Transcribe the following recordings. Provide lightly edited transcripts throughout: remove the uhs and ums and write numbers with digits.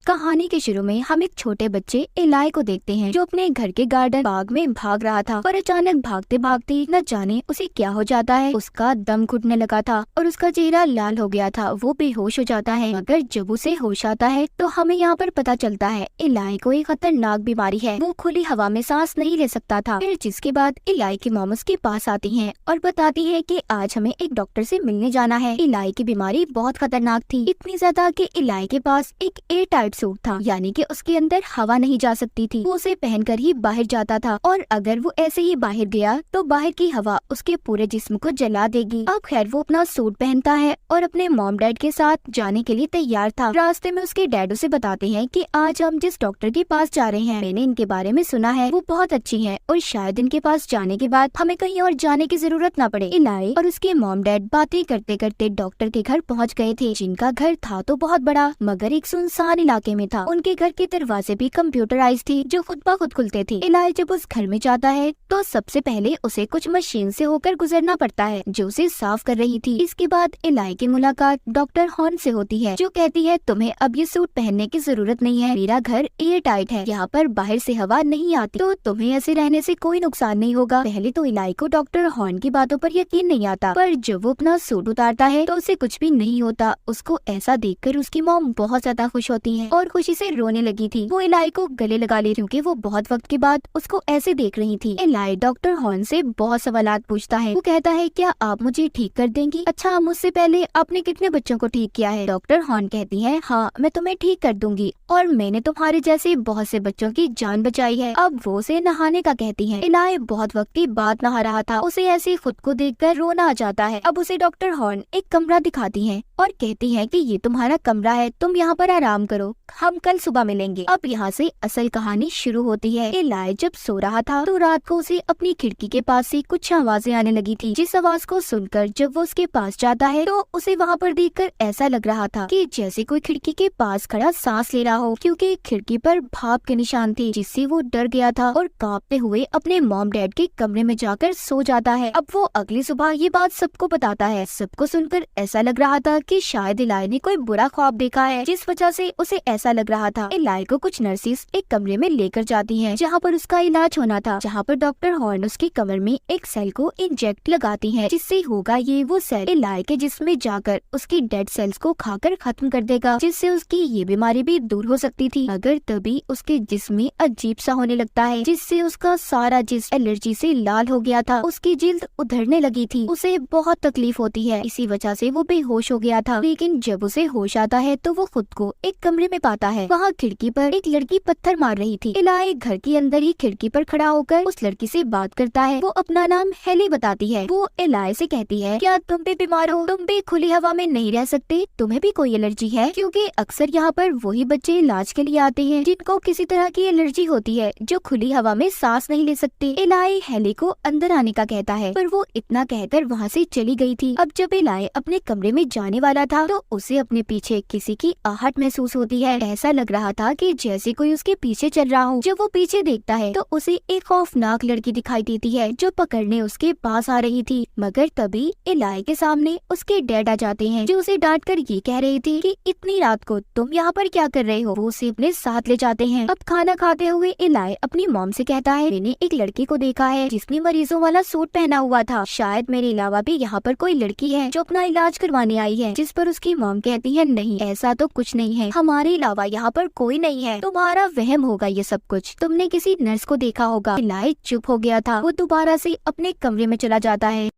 कहानी के शुरू में हम एक छोटे बच्चे इलाई को देखते हैं जो अपने घर के गार्डन बाग में भाग रहा था और अचानक भागते भागते न जाने उसे क्या हो जाता है। उसका दम घुटने लगा था और उसका चेहरा लाल हो गया था। वो बेहोश हो जाता है। मगर जब उसे होश आता है तो हमें यहाँ पर पता चलता है इलाई को एक खतरनाक बीमारी है। वो खुली हवा में सांस नहीं ले सकता था। फिर जिसके बाद इलाई की मॉम उसके पास आती है और बताती है कि आज हमें एक डॉक्टर से मिलने जाना है। इलाई की बीमारी बहुत खतरनाक थी, इतनी ज्यादा कि इलाई के पास एक एयर टाइट सूट था, यानी कि उसके अंदर हवा नहीं जा सकती थी। वो उसे पहनकर ही बाहर जाता था और अगर वो ऐसे ही बाहर गया तो बाहर की हवा उसके पूरे जिस्म को जला देगी। अब खैर वो अपना सूट पहनता है और अपने मॉम डैड के साथ जाने के लिए तैयार था। रास्ते में उसके डैड उसे बताते हैं कि आज हम जिस डॉक्टर के पास जा रहे हैं, मैंने इनके बारे में सुना है, वो बहुत अच्छी है और शायद इनके पास जाने के बाद हमें कहीं और जाने की जरूरत न पड़े। इलाई और उसके मॉम डैड बातें करते करते डॉक्टर के घर पहुँच गए थे, जिनका घर था तो बहुत बड़ा मगर एक सुनसान इलाके में था। उनके घर के दरवाजे भी कंप्यूटराइज थी जो खुद ब खुद खुलते थे। इलाई जब उस घर में जाता है तो सबसे पहले उसे कुछ मशीन से होकर गुजरना पड़ता है जो उसे साफ कर रही थी। इसके बाद इलाई की मुलाकात डॉक्टर हॉर्न से होती है जो कहती है तुम्हें अब ये सूट पहनने की जरूरत नहीं है, मेरा घर एयर टाइट है, यहाँ पर बाहर से हवा नहीं आती, तो तुम्हें ऐसे रहने से कोई नुकसान नहीं होगा। पहले तो इलाई को डॉक्टर हॉर्न की बातों पर यकीन नहीं आता, पर जब वो अपना सूट उतारता है तो उसे कुछ भी नहीं होता। उसको ऐसा देखकर उसकी मॉम बहुत ज्यादा खुश होती है और खुशी से रोने लगी थी। वो इलाई को गले लगा ली क्योंकि वो बहुत वक्त के बाद उसको ऐसे देख रही थी। इलाई डॉक्टर हॉर्न से बहुत सवालात पूछता है। वो कहता है क्या आप मुझे ठीक कर देंगी? अच्छा, मुझसे पहले आपने कितने बच्चों को ठीक किया है? डॉक्टर हॉर्न कहती है हाँ, मैं तुम्हें ठीक कर दूंगी और मैंने तुम्हारे जैसे बहुत से बच्चों की जान बचाई है। अब वो उसे नहाने का कहती है। इलाई बहुत वक्त के बाद नहा रहा था, उसे ऐसे खुद को देखकर रोना आ जाता है। अब उसे डॉक्टर हॉर्न एक कमरा दिखाती है और कहती है कि ये तुम्हारा कमरा है, तुम यहाँ पर आराम करो, हम कल सुबह मिलेंगे। अब यहाँ से असल कहानी शुरू होती है। इलाई जब सो रहा था तो रात को उसे अपनी खिड़की के पास से कुछ आवाजें आने लगी थी, जिस आवाज को सुनकर जब वो उसके पास जाता है तो उसे वहाँ पर देखकर ऐसा लग रहा था कि जैसे कोई खिड़की के पास खड़ा सांस ले रहा हो, क्योंकि खिड़की पर भाप के निशान थे, जिससे वो डर गया था और कांपते हुए अपने मॉम डैड के कमरे में जाकर सो जाता है। अब वो अगली सुबह ये बात सबको बताता है। सबको सुनकर ऐसा लग रहा था कि शायद इलाई ने कोई बुरा ख्वाब देखा है, जिस वजह से उसे ऐसा लग रहा था। इलाई को कुछ नर्सिस एक कमरे में लेकर जाती हैं, जहाँ पर उसका इलाज होना था, जहाँ पर डॉक्टर हॉर्न उसकी कमर में एक सेल को इंजेक्ट लगाती है, जिससे होगा ये वो सेल इलाई के जिस्म में जाकर उसकी डेड सेल्स को खाकर खत्म कर देगा, जिससे उसकी ये बीमारी भी दूर हो सकती थी। मगर तभी उसके जिस्म में अजीब सा होने लगता है, जिससे उसका सारा जिस्म एलर्जी से लाल हो गया था। उसकी जिल्द उधड़ने लगी थी, उसे बहुत तकलीफ होती है, इसी वजह से वो बेहोश हो गया था। लेकिन जब उसे होश आता है तो वो खुद को एक कमरे में पाता है। वहाँ खिड़की पर एक लड़की पत्थर मार रही थी। इलाई घर के अंदर ही खिड़की पर खड़ा होकर उस लड़की से बात करता है। वो अपना नाम हेली बताती है। वो इलाई से कहती है क्या तुम भी बीमार हो? तुम भी खुली हवा में नहीं रह सकते? तुम्हें भी कोई एलर्जी है? क्योंकि अक्सर यहाँ पर वही बच्चे इलाज के लिए आते हैं जिनको किसी तरह की एलर्जी होती है, जो खुली हवा में सांस नहीं ले सकते। इलाई हेली को अंदर आने का कहता है, पर वो इतना कहकर वहाँ से चली गई थी। अब जब इलाई अपने कमरे में जाने वाला था तो उसे अपने पीछे किसी की आहट महसूस होती है। ऐसा लग रहा था कि जैसे कोई उसके पीछे चल रहा हो। जब वो पीछे देखता है तो उसे एक खौफनाक लड़की दिखाई देती है जो पकड़ने उसके पास आ रही थी। मगर तभी इलाई के सामने उसके डैड आ जाते हैं, जो उसे डांट कर ये कह रही थी कि इतनी रात को तुम यहाँ पर क्या कर रहे हो। वो उसे अपने साथ ले जाते हैं। अब खाना खाते हुए इलाई अपनी मॉम से कहता है मैंने एक लड़की को देखा है जिसने मरीजों वाला सूट पहना हुआ था, शायद मेरे अलावा भी यहाँ पर कोई लड़की है जो अपना इलाज करवाने आई है। जिस पर उसकी मॉम कहती है नहीं, ऐसा तो कुछ नहीं है, हमारे अलावा यहाँ पर कोई नहीं है, तुम्हारा वहम होगा ये सब कुछ, तुमने किसी नर्स को देखा होगा। इलाई चुप हो गया था। वो दोबारा से अपने कमरे में चला जाता है।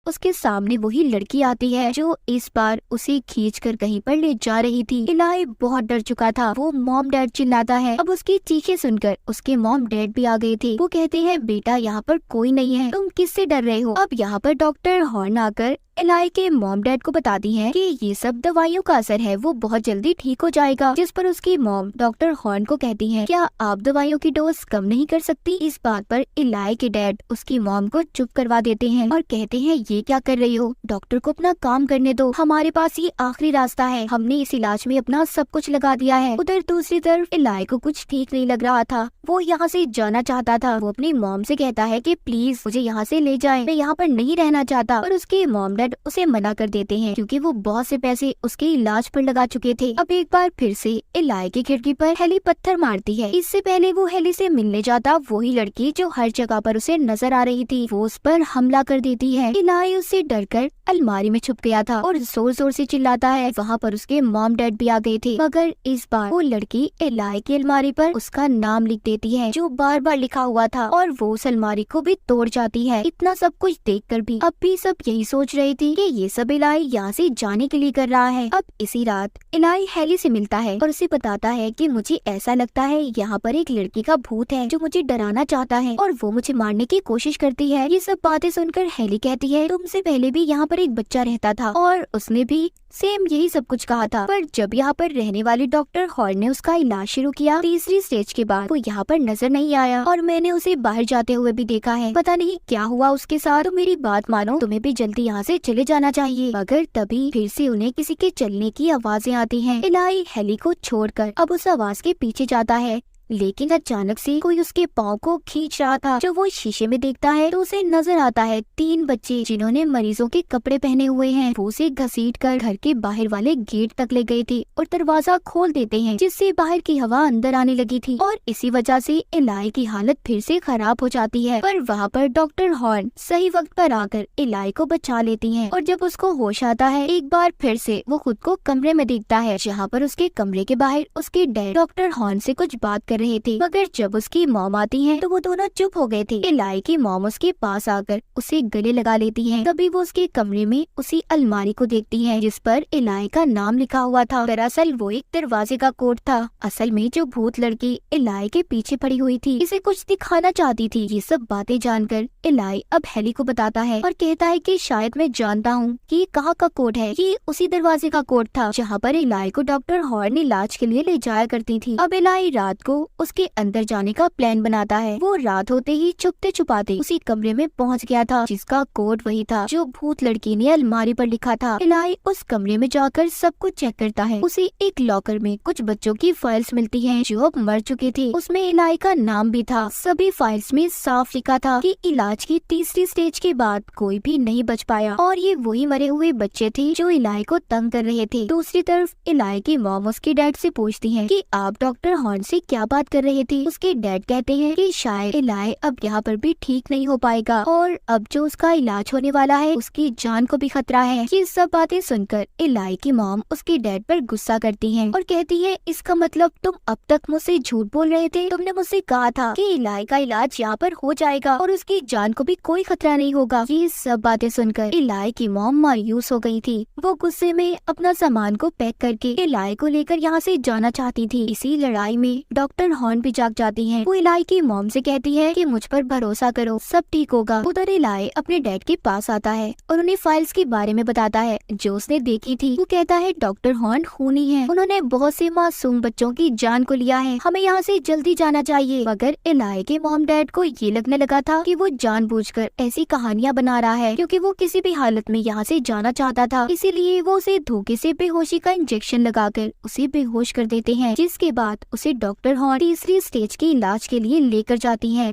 उसके सामने वही लड़की आती है जो इस बार उसे खींचकर कहीं पर ले जा रही थी। इलाई बहुत डर चुका था। वो मॉम डैड चिल्लाता है। अब उसकी चीखें सुनकर उसके मॉम डैड भी आ गए थे। वो कहते हैं बेटा यहाँ पर कोई नहीं है, तुम किससे डर रहे हो? अब यहाँ पर डॉक्टर हॉर्न आकर इलाई के मॉम डैड को बताती हैं कि ये सब दवाइयों का असर है, वो बहुत जल्दी ठीक हो जाएगा। जिस पर उसकी मॉम डॉक्टर हॉर्न को कहती हैं क्या आप दवाइयों की डोज कम नहीं कर सकती? इस बात पर इलाई के डैड उसकी मॉम को चुप करवा देते हैं और कहते हैं ये क्या कर रही हो, डॉक्टर को अपना काम करने दो, हमारे पास ये आखिरी रास्ता है, हमने इस इलाज में अपना सब कुछ लगा दिया है। उधर दूसरी तरफ इलाई को कुछ ठीक नहीं लग रहा था। वो यहाँ से जाना चाहता था। वो अपनी मॉम से कहता है कि प्लीज मुझे यहाँ से ले जाएं, मैं यहाँ पर नहीं रहना चाहता। और उसकी मॉम डैड उसे मना कर देते हैं क्योंकि वो बहुत से पैसे उसके इलाज पर लगा चुके थे। अब एक बार फिर से इलाई की खिड़की पर हेली पत्थर मारती है। इससे पहले वो हेली से मिलने जाता वही लड़की जो हर जगह पर उसे नजर आ रही थी, वो उस पर हमला कर देती है। इलाई उससे डरकर अलमारी में छुप गया था और जोर जोर से चिल्लाता है। वहाँ पर उसके मॉम डैड भी आ गए थे, मगर इस बार वो लड़की इलाई की अलमारी पर उसका नाम लिख देती है जो बार बार लिखा हुआ था, और वो उस अलमारी को भी तोड़ जाती है। इतना सब कुछ देखकर भी अब भी सब यही सोच रही थी कि ये सब इलाई यहाँ से जाने के लिए कर रहा है। अब इसी रात इलाई हेली से मिलता है और उसे बताता है कि मुझे ऐसा लगता है यहाँ पर एक लड़की का भूत है जो मुझे डराना चाहता है और वो मुझे मारने की कोशिश करती है। ये सब बातें सुनकर हेली कहती है तुमसे पहले भी यहाँ पर एक बच्चा रहता था और उसने भी सेम यही सब कुछ कहा था, पर जब यहाँ पर रहने वाले डॉक्टर हॉर्न ने उसका इलाज शुरू किया तीसरी स्टेज के बाद वो यहाँ पर नजर नहीं आया और मैंने उसे बाहर जाते हुए भी देखा है। पता नहीं क्या हुआ उसके साथ। तो मेरी बात मानो, तुम्हें भी जल्दी यहाँ से चले जाना चाहिए। मगर तभी फिर से उन्हें किसी के चलने की आवाजें आती हैं। इलाई हेली को छोड़कर अब उस आवाज के पीछे जाता है, लेकिन अचानक से कोई उसके पाँव को खींच रहा था। जो वो शीशे में देखता है तो उसे नजर आता है 3 बच्चे जिन्होंने मरीजों के कपड़े पहने हुए हैं। वो उसे घसीटकर घर के बाहर वाले गेट तक ले गए थे और दरवाजा खोल देते हैं, जिससे बाहर की हवा अंदर आने लगी थी और इसी वजह से इलाई की हालत फिर से खराब हो जाती है। पर वहाँ पर डॉक्टर हॉर्न सही वक्त पर आकर इलाई को बचा लेती है और जब उसको होश आता है एक बार फिर से वो खुद को कमरे में देखता है, जहाँ पर उसके कमरे के बाहर उसके डैड डॉक्टर हॉर्न से कुछ बात रहे थे। मगर जब उसकी मॉम आती है तो वो दोनों चुप हो गए थे। इलाई की मॉम उसके पास आकर उसे गले लगा लेती है। तभी वो उसके कमरे में उसी अलमारी को देखती है जिस पर इलाई का नाम लिखा हुआ था। दरअसल वो एक दरवाजे का कोड था। असल में जो भूत लड़की इलाई के पीछे पड़ी हुई थी इसे कुछ दिखाना चाहती थी। ये सब बातें जानकर इलाई अब हेली को बताता है और कहता है कि शायद मैं जानता हूँ कि ये कहाँ का कोड है। ये उसी दरवाजे का कोड था जहाँ पर इलाई को डॉक्टर हॉर्न इलाज के लिए ले जाया करती थी। अब इलाई रात को उसके अंदर जाने का प्लान बनाता है। वो रात होते ही छुपते छुपाते उसी कमरे में पहुंच गया था जिसका कोड वही था जो भूत लड़की ने अलमारी पर लिखा था। इलाई उस कमरे में जाकर सब कुछ चेक करता है। उसे एक लॉकर में कुछ बच्चों की फाइल्स मिलती हैं जो अब मर चुके थे। उसमें इलाई का नाम भी था। सभी फाइल्स में साफ लिखा था कि इलाज की तीसरी स्टेज के बाद कोई भी नहीं बच पाया और ये वही मरे हुए बच्चे थे जो इलाई को तंग कर रहे थे। दूसरी तरफ इलाई की मॉम उसके डैड से पूछती है कि आप डॉक्टर हॉर्न से क्या बात कर रहे थे। उसके डैड कहते हैं कि शायद इलाई अब यहाँ पर भी ठीक नहीं हो पाएगा और अब जो उसका इलाज होने वाला है उसकी जान को भी खतरा है। ये सब बातें सुनकर इलाई की मॉम उसके डैड पर गुस्सा करती है और कहती है इसका मतलब तुम अब तक मुझसे झूठ बोल रहे थे। तुमने मुझसे कहा था कि इलाई का इलाज यहाँ पर हो जाएगा और उसकी जान को भी कोई खतरा नहीं होगा। ये सब बातें सुनकर इलाई की मॉम मायूस हो गई थी। वो गुस्से में अपना सामान को पैक करके इलाई को लेकर यहाँ से जाना चाहती थी। इसी लड़ाई में डॉक्टर हॉर्न भी जाग जाती है। वो इलाई की मॉम से कहती है कि मुझ पर भरोसा करो, सब ठीक होगा। उधर इलाई अपने डैड के पास आता है और उन्हें फाइल्स के बारे में बताता है जो उसने देखी थी। वो कहता है डॉक्टर हॉर्न खूनी है, उन्होंने बहुत से मासूम बच्चों की जान को लिया है, हमें यहाँ से जल्दी जाना चाहिए। मगर इलाई के मॉम डैड को ये लगने लगा था कि वो जानबूझकर ऐसी कहानियाँ बना रहा है क्योंकि वो किसी भी हालत में यहाँ से जाना चाहता था। इसीलिए वो उसे धोखे से बेहोशी का इंजेक्शन लगाकर उसे बेहोश कर देते हैं, जिसके बाद उसे डॉक्टर हॉर्न तीसरी स्टेज के इलाज के लिए लेकर जाती हैं।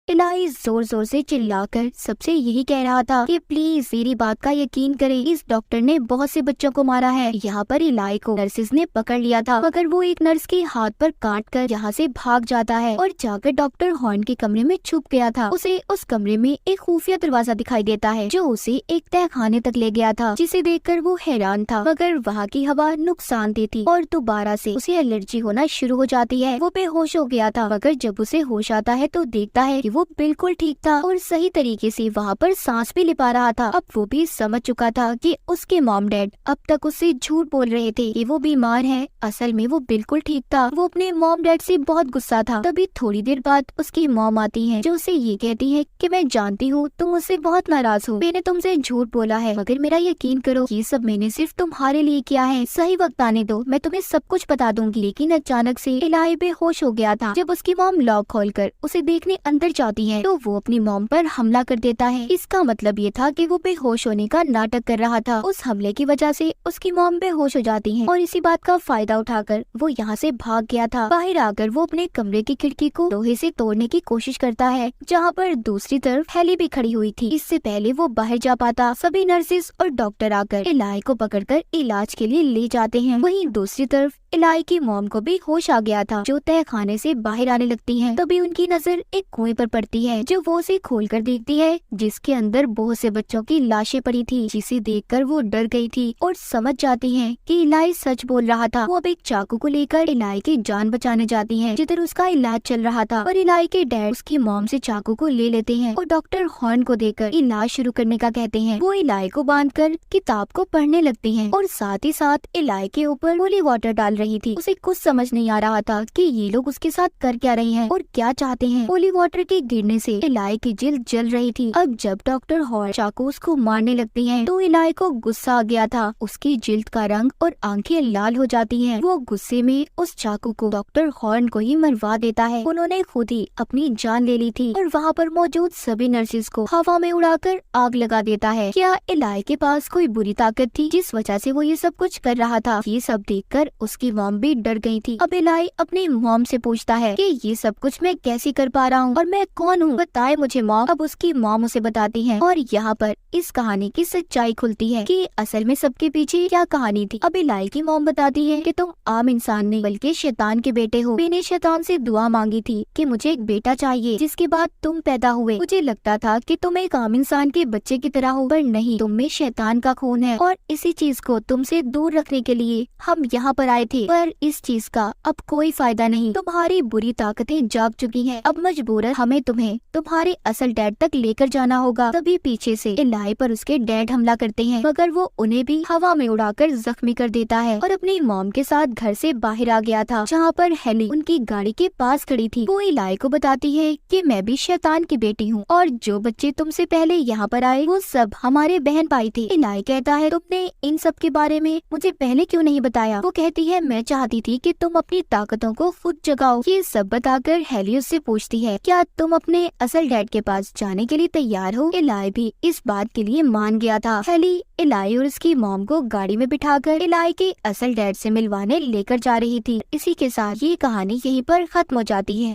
इलाई जोर जोर से चिल्लाकर सबसे यही कह रहा था कि प्लीज मेरी बात का यकीन करें, इस डॉक्टर ने बहुत से बच्चों को मारा है। यहाँ पर इलाई को नर्सिस ने पकड़ लिया था, मगर वो एक नर्स के हाथ पर काट कर यहाँ से भाग जाता है और जाकर डॉक्टर हॉर्न के कमरे में छुप गया था। उसे उस कमरे में एक खुफिया दरवाजा दिखाई देता है जो उसे एक तहखाने तक ले गया था, जिसे देखकर वो हैरान था। मगर वहाँ की हवा नुकसानदेह थी और दोबारा से उसे एलर्जी होना शुरू हो जाती है। वो बेहोश हो गया था, मगर जब उसे होश आता है तो देखता है कि वो बिल्कुल ठीक था और सही तरीके से वहाँ पर सांस भी ले पा रहा था। अब वो भी समझ चुका था कि उसके मॉम डैड अब तक उससे झूठ बोल रहे थे कि वो बीमार है। असल में वो बिल्कुल ठीक था। वो अपने मॉम डैड से बहुत गुस्सा था। तभी थोड़ी देर बाद उसकी मॉम आती है जो उसे ये कहती है कि मैं जानती हूँ तुम मुझसे बहुत नाराज हो, मैंने तुमसे झूठ बोला है, मगर मेरा यकीन करो ये सब मैंने सिर्फ तुम्हारे लिए किया है। सही वक्त आने दो, मैं तुम्हें सब कुछ बता दूंगी। लेकिन अचानक से इलाई बेहोश हो गया था। जब उसकी मॉम लॉक खोलकर उसे देखने अंदर जाती है तो वो अपनी मॉम पर हमला कर देता है। इसका मतलब ये था कि वो बेहोश होने का नाटक कर रहा था। उस हमले की वजह से उसकी मॉम बेहोश हो जाती है और इसी बात का फायदा उठाकर वो यहाँ से भाग गया था। बाहर आकर वो अपने कमरे की खिड़की को लोहे से तोड़ने की कोशिश करता है, जहाँ पर दूसरी तरफ हेली भी खड़ी हुई थी। इससे पहले वो बाहर जा पाता, सभी नर्सेस और डॉक्टर आकर इलाई को पकड़कर इलाज के लिए ले जाते हैं। वहीं दूसरी तरफ इलाई की मॉम को भी होश आ गया था, जो तहखाने से बाहर आने लगती हैं। तभी उनकी नजर एक कुएं पर पड़ती है, जो वो उसे खोलकर देखती है, जिसके अंदर बहुत से बच्चों की लाशें पड़ी थी, जिसे देखकर वो डर गई थी और समझ जाती है कि इलाई सच बोल रहा था। वो अब एक चाकू को लेकर इलाई की जान बचाने जाती है, जिधर उसका इलाज चल रहा था। और इलाई के डैड उसकी मॉम से चाकू को ले लेते हैं और डॉक्टर हॉर्न को देकर इलाज शुरू करने का कहते हैं। वो इलाई को बांधकर किताब को पढ़ने लगती है और साथ ही साथ इलाई के ऊपर होली वाटर डाल रही थी। उसे कुछ समझ नहीं आ रहा था कि ये लोग उसके साथ कर क्या रहे हैं और क्या चाहते हैं। होली वाटर के गिरने से इलाई की जिल्द जल रही थी। अब जब डॉक्टर हॉर्न चाकू उसको मारने लगती हैं, तो इलाई को गुस्सा आ गया था। उसकी जिल्द का रंग और आंखें लाल हो जाती हैं। वो गुस्से में उस चाकू को डॉक्टर हॉर्न को ही मरवा देता है। उन्होंने खुद ही अपनी जान ले ली थी और वहाँ पर मौजूद सभी नर्सेस को हवा में उड़ाकर आग लगा देता है। क्या इलाई के पास कोई बुरी ताकत थी जिस वजह से वो ये सब कुछ कर रहा था? ये सब देखकर उसकी मॉम भी डर गई थी। अब इलाई अपनी मॉम से पूछता है कि ये सब कुछ मैं कैसे कर पा रहा हूँ और मैं कौन हूँ, बताए मुझे मॉम। अब उसकी मॉम उसे बताती है और यहाँ पर इस कहानी की सच्चाई खुलती है कि असल में सबके पीछे क्या कहानी थी। अब इलाई की मॉम बताती है कि तुम आम इंसान नहीं बल्कि शैतान के बेटे हो। मैंने शैतान से दुआ मांगी थी कि मुझे एक बेटा चाहिए, जिसके बाद तुम पैदा हुए। मुझे लगता था कि तुम एक आम इंसान के बच्चे की तरह हो, पर नहीं, तुम में शैतान का खून है और इसी चीज को तुमसे दूर रखने के लिए हम यहाँ पर आए थे। पर इस चीज का अब कोई फायदा नहीं। तुम्हारी बुरी ताकतें जाग चुकी हैं। अब मजबूरन हमें तुम्हें तुम्हारे असल डैड तक लेकर जाना होगा। तभी पीछे से इलाई पर उसके डैड हमला करते हैं, मगर वो उन्हें भी हवा में उड़ाकर जख्मी कर देता है और अपनी मॉम के साथ घर से बाहर आ गया था, जहाँ पर हेली उनकी गाड़ी के पास खड़ी थी। वो इलाई को बताती है कि मैं भी शैतान की बेटी हूँ और जो बच्चे तुमसे पहले यहाँ पर आए वो सब हमारे बहन भाई थे। इलाई कहता है तुमने इन सब के बारे में मुझे पहले क्यों नहीं बताया? वो कहती है मैं चाहती थी कि तुम अपनी ताकतों को खुद जगाओ। ये सब बताकर हेली उससे पूछती है क्या तुम अपने असल डैड के पास जाने के लिए तैयार हो? इलाई भी इस बात के लिए मान गया था। हेली इलाई और उसकी मॉम को गाड़ी में बिठाकर इलाई के असल डैड से मिलवाने लेकर जा रही थी। इसी के साथ ये कहानी यहीं पर खत्म हो जाती है।